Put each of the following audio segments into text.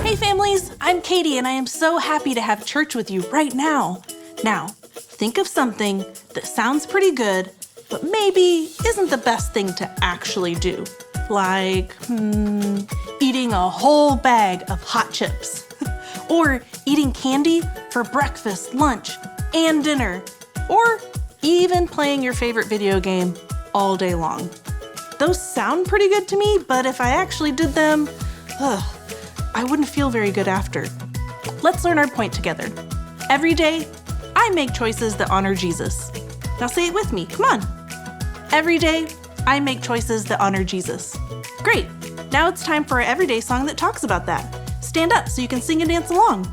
Hey families, I'm Katie and I am so happy to have church with you right now. Now, think of something that sounds pretty good, but maybe isn't the best thing to actually do. Like, eating a whole bag of hot chips. Or eating candy for breakfast, lunch, and dinner. Or even playing your favorite video game all day long. Those sound pretty good to me, but if I actually did them, I wouldn't feel very good after. Let's learn our point together. Every day, I make choices that honor Jesus. Now say it with me, come on. Every day, I make choices that honor Jesus. Great, now it's time for our everyday song that talks about that. Stand up so you can sing and dance along.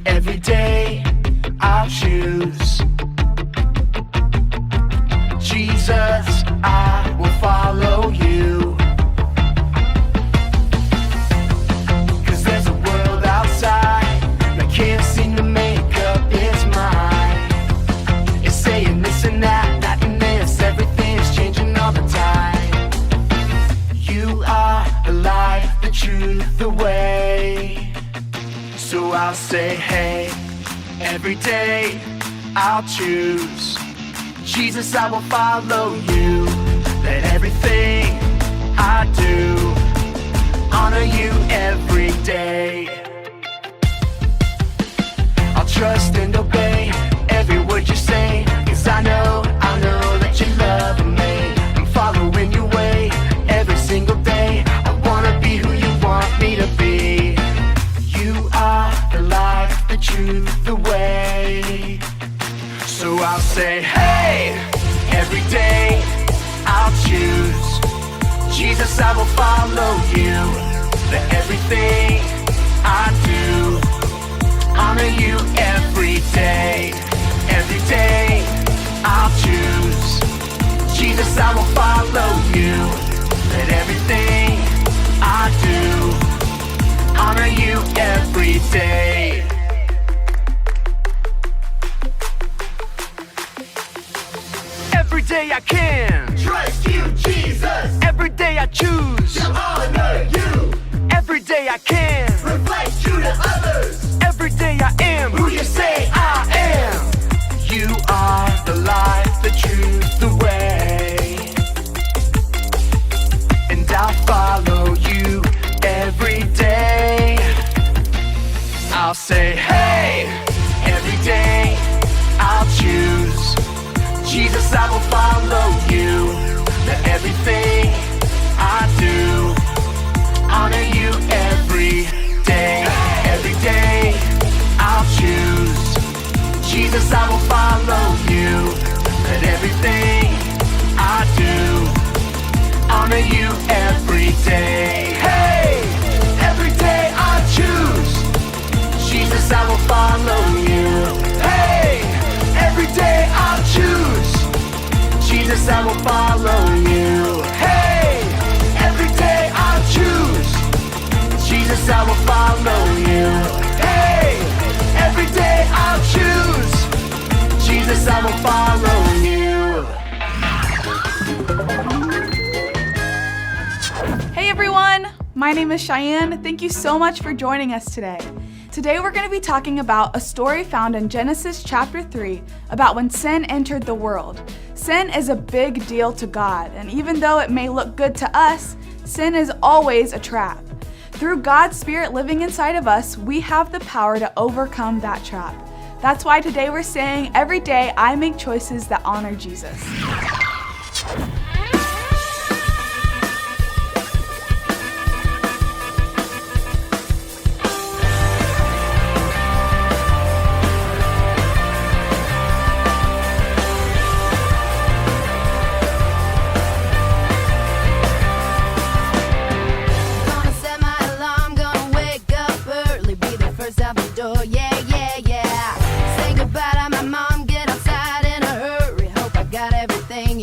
Every day I'll choose Jesus, I will follow you. 'Cause there's a world outside that can't seem to make up its mind. It's saying this and that, that and this, everything's changing all the time. You are the light, the truth, the way. So I'll say, hey, every day I'll choose Jesus, I will follow you. Let everything I do honor you every day. I'll trust and obey every word you say, 'cause I know that you love me. I'm following your way every single day. I wanna be who you want me to be. You are the light, the truth, the way. So I'll say, hey, every day I'll choose Jesus, I will follow you. Let everything I do honor you every day. Every day I'll choose Jesus, I will follow you. Let everything I do honor you every day. Every day I can Trust you, Jesus, every day I choose to honor you. every day I can Reflect you to others, every day I am who you say I am. You are the light, the truth, the way. And I'll follow you every day. I'll say, hey, every day I'll choose Jesus, I will follow you. Let everything I do honor you every day. Every day I'll choose Jesus, I will follow you. Let everything I do honor you every day. Hey, every day I choose Jesus, I will follow you. Hey, every day I'll choose Jesus, I will follow you. Hey, every day I'll choose Jesus, I will follow you. Hey, every day I'll choose Jesus, I will follow you. Hey everyone, my name is Cheyenne. Thank you so much for joining us today. Today we're going to be talking about a story found in Genesis chapter 3 about when sin entered the world. Sin is a big deal to God, and even though it may look good to us, sin is always a trap. Through God's Spirit living inside of us, we have the power to overcome that trap. That's why today we're saying, every day I make choices that honor Jesus. Gonna set my alarm, gonna wake up early, be the first out the door, yeah, yeah, yeah. Say goodbye to my mom, get outside in a hurry, hope I got everything,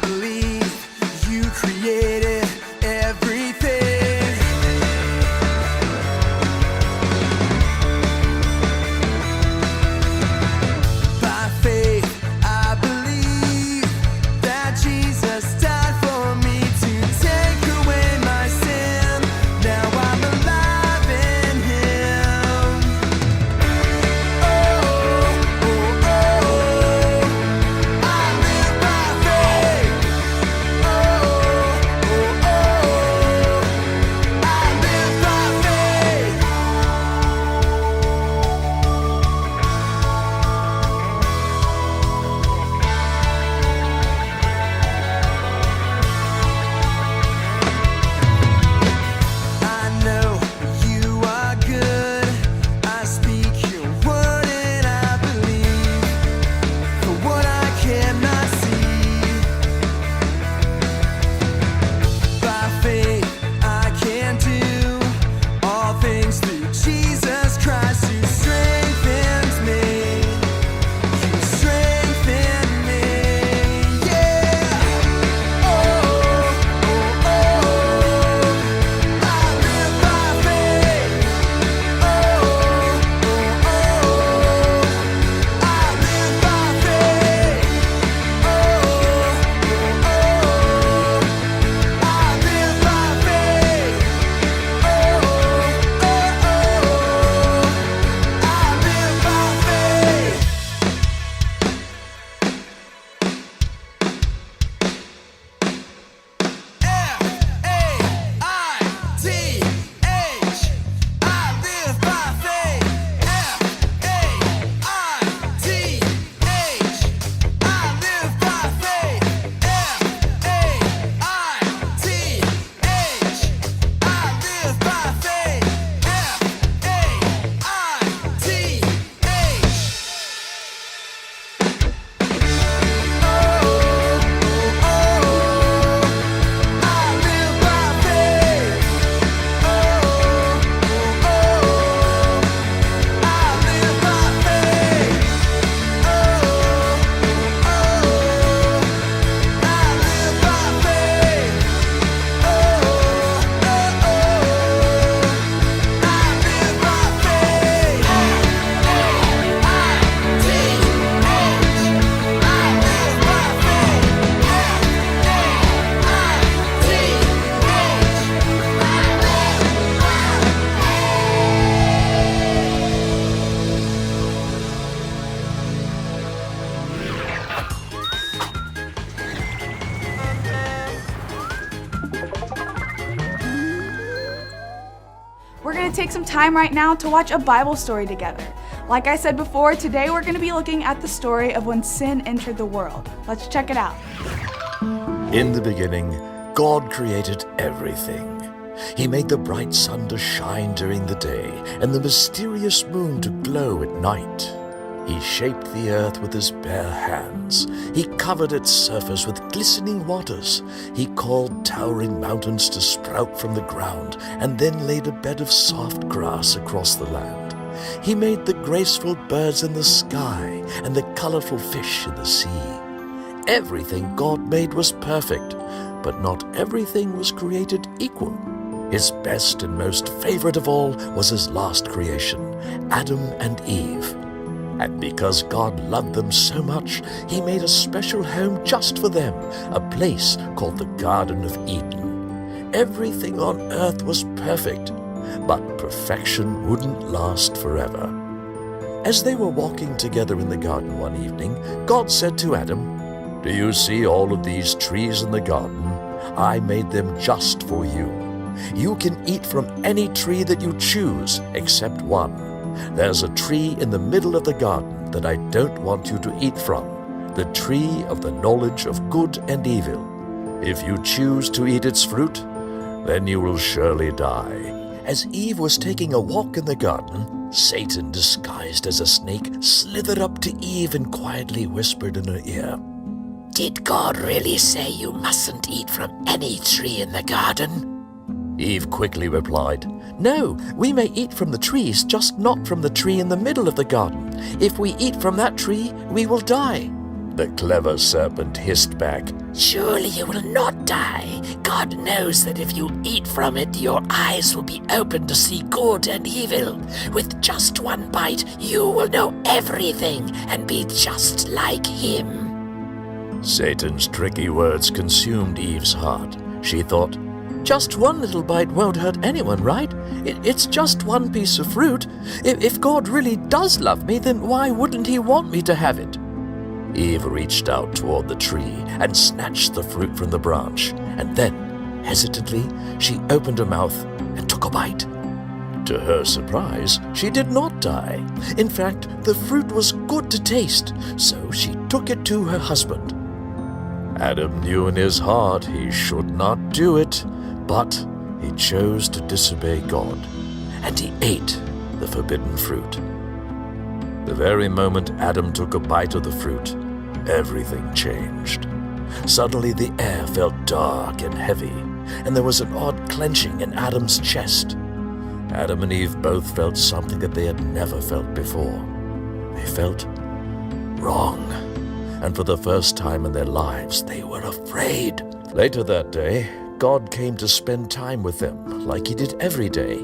believe you created everything. By faith, I believe that Jesus died for me to take away my sin. Now I'm alive in Him. Oh, oh, oh, I live by faith. Oh, oh, oh, I live by faith. I know you are good. I speak your word and I believe for what I cannot see. By faith, I can do all things through Jesus Christ who strengthens me. You strengthen me, yeah. Oh, oh, oh, I live by faith. Oh, oh, oh, I live by faith. Oh, oh, oh, I live by faith. Oh, oh, oh, We're going to take some time right now to watch a Bible story together. Like I said before, today we're going to be looking at the story of when sin entered the world. Let's check it out. In the beginning, God created everything. He made the bright sun to shine during the day and the mysterious moon to glow at night. He shaped the earth with his bare hands. He covered its surface with glistening waters. He caused towering mountains to sprout from the ground and then laid a bed of soft grass across the land. He made the graceful birds in the sky and the colorful fish in the sea. Everything God made was perfect, but not everything was created equal. His best and most favorite of all was his last creation, Adam and Eve. And because God loved them so much, he made a special home just for them, a place called the Garden of Eden. Everything on earth was perfect, but perfection wouldn't last forever. As they were walking together in the garden one evening, God said to Adam, "Do you see all of these trees in the garden? I made them just for you. You can eat from any tree that you choose except one. There's a tree in the middle of the garden that I don't want you to eat from, the tree of the knowledge of good and evil. If you choose to eat its fruit, then you will surely die." As Eve was taking a walk in the garden, Satan, disguised as a snake, slithered up to Eve and quietly whispered in her ear, "Did God really say you mustn't eat from any tree in the garden?" Eve quickly replied, "No, we may eat from the trees, just not from the tree in the middle of the garden. If we eat from that tree, we will die." The clever serpent hissed back, Surely you will not die. God knows that if you eat from it, your eyes will be open to see good and evil. With just one bite, you will know everything and be just like him. Satan's tricky words consumed Eve's heart. She thought, just one little bite won't hurt anyone, right? It's just one piece of fruit. If God really does love me, then why wouldn't he want me to have it? Eve reached out toward the tree and snatched the fruit from the branch, and then, hesitantly, she opened her mouth and took a bite. To her surprise, she did not die. In fact, the fruit was good to taste, so she took it to her husband. Adam knew in his heart he should not do it, but he chose to disobey God, and he ate the forbidden fruit. The very moment Adam took a bite of the fruit, everything changed. Suddenly the air felt dark and heavy, and there was an odd clenching in Adam's chest. Adam and Eve both felt something that they had never felt before. They felt wrong, and for the first time in their lives, they were afraid. Later that day, God came to spend time with them, like he did every day.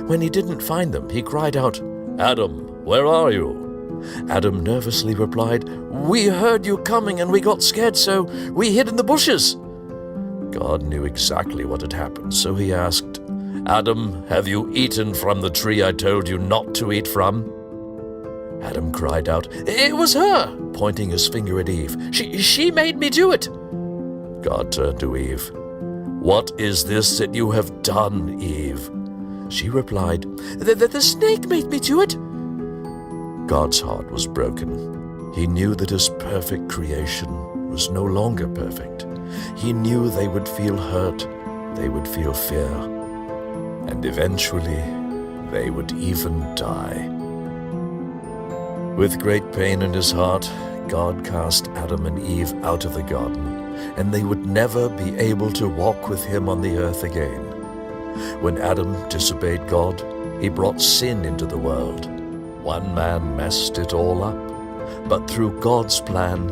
When he didn't find them, he cried out, Adam, where are you? Adam nervously replied, We heard you coming and we got scared, so we hid in the bushes. God knew exactly what had happened, so he asked, Adam, have you eaten from the tree I told you not to eat from? Adam cried out, It was her, pointing his finger at Eve. She made me do it. God turned to Eve. What is this that you have done, Eve? She replied, The snake made me do it. God's heart was broken. He knew that his perfect creation was no longer perfect. He knew they would feel hurt, they would feel fear, and eventually they would even die. With great pain in his heart, God cast Adam and Eve out of the garden, and they would never be able to walk with him on the earth again. When Adam disobeyed God, he brought sin into the world. One man messed it all up, but through God's plan,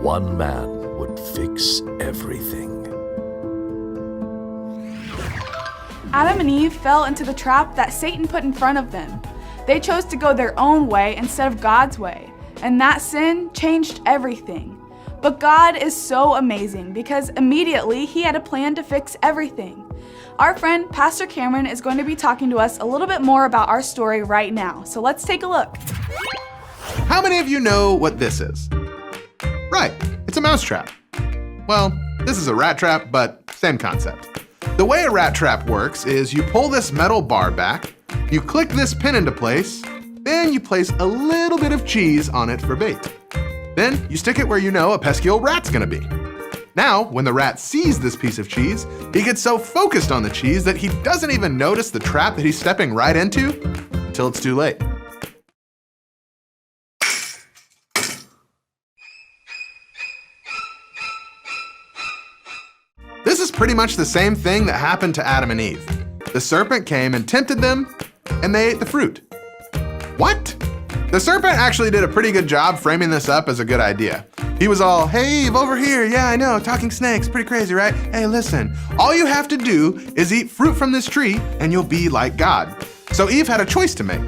one man would fix everything. Adam and Eve fell into the trap that Satan put in front of them. They chose to go their own way instead of God's way, and that sin changed everything. But God is so amazing because immediately he had a plan to fix everything. Our friend, Pastor Cameron, is going to be talking to us a little bit more about our story right now. So let's take a look. How many of you know what this is? Right, it's a mousetrap. Well, this is a rat trap, but same concept. The way a rat trap works is you pull this metal bar back, you click this pin into place, then you place a little bit of cheese on it for bait. Then you stick it where you know a pesky old rat's gonna be. Now, when the rat sees this piece of cheese, he gets so focused on the cheese that he doesn't even notice the trap that he's stepping right into until it's too late. This is pretty much the same thing that happened to Adam and Eve. The serpent came and tempted them, and they ate the fruit. What? The serpent actually did a pretty good job framing this up as a good idea. He was all, hey, Eve, over here. Yeah, I know, talking snakes, pretty crazy, right? Hey, listen, all you have to do is eat fruit from this tree and you'll be like God. So Eve had a choice to make.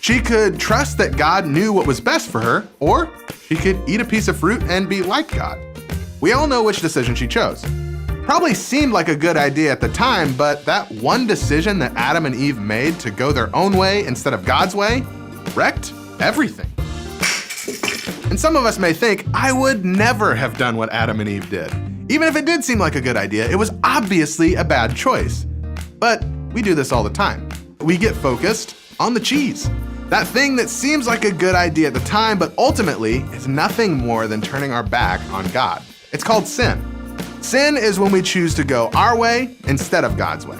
She could trust that God knew what was best for her, or she could eat a piece of fruit and be like God. We all know which decision she chose. Probably seemed like a good idea at the time, but that one decision that Adam and Eve made to go their own way instead of God's way wrecked everything. And some of us may think, I would never have done what Adam and Eve did. Even if it did seem like a good idea, it was obviously a bad choice. But we do this all the time. We get focused on the cheese. That thing that seems like a good idea at the time, but ultimately is nothing more than turning our back on God. It's called sin. Sin is when we choose to go our way instead of God's way.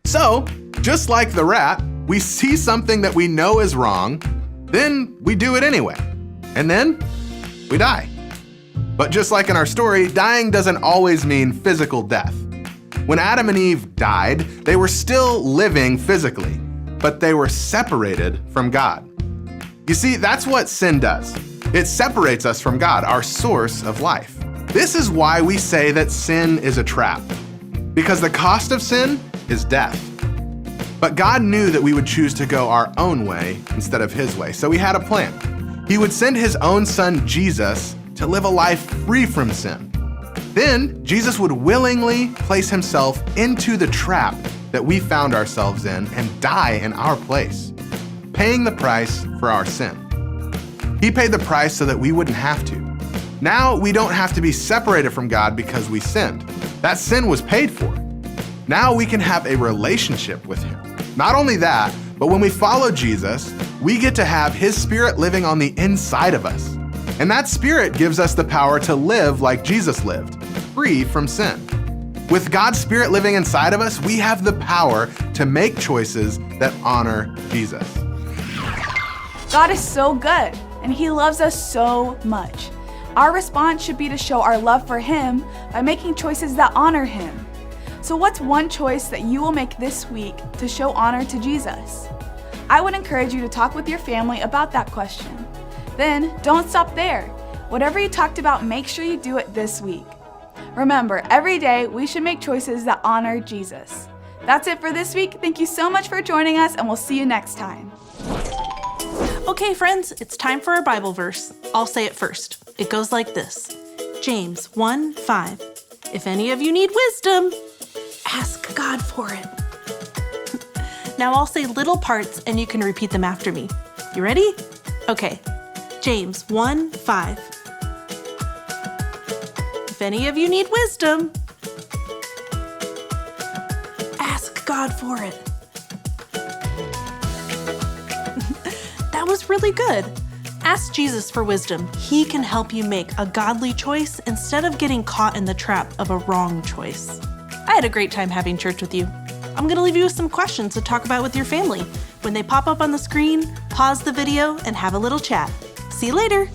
So, just like the rat, we see something that we know is wrong, then we do it anyway, and then we die. But just like in our story, dying doesn't always mean physical death. When Adam and Eve died, they were still living physically, but they were separated from God. You see, that's what sin does. It separates us from God, our source of life. This is why we say that sin is a trap, because the cost of sin is death. But God knew that we would choose to go our own way instead of his way, so he had a plan. He would send his own son, Jesus, to live a life free from sin. Then, Jesus would willingly place himself into the trap that we found ourselves in and die in our place, paying the price for our sin. He paid the price so that we wouldn't have to. Now we don't have to be separated from God because we sinned. That sin was paid for. Now we can have a relationship with him. Not only that, but when we follow Jesus, we get to have his Spirit living on the inside of us. And that Spirit gives us the power to live like Jesus lived, free from sin. With God's Spirit living inside of us, we have the power to make choices that honor Jesus. God is so good, and he loves us so much. Our response should be to show our love for him by making choices that honor him. So what's one choice that you will make this week to show honor to Jesus? I would encourage you to talk with your family about that question. Then, don't stop there. Whatever you talked about, make sure you do it this week. Remember, every day we should make choices that honor Jesus. That's it for this week. Thank you so much for joining us, and we'll see you next time. Okay, friends, it's time for our Bible verse. I'll say it first. It goes like this. James 1:5. If any of you need wisdom, ask God for it. Now I'll say little parts and you can repeat them after me. You ready? Okay. James 1:5. If any of you need wisdom, ask God for it. That was really good. Ask Jesus for wisdom. He can help you make a godly choice instead of getting caught in the trap of a wrong choice. I had a great time having church with you. I'm going to leave you with some questions to talk about with your family. When they pop up on the screen, pause the video and have a little chat. See you later.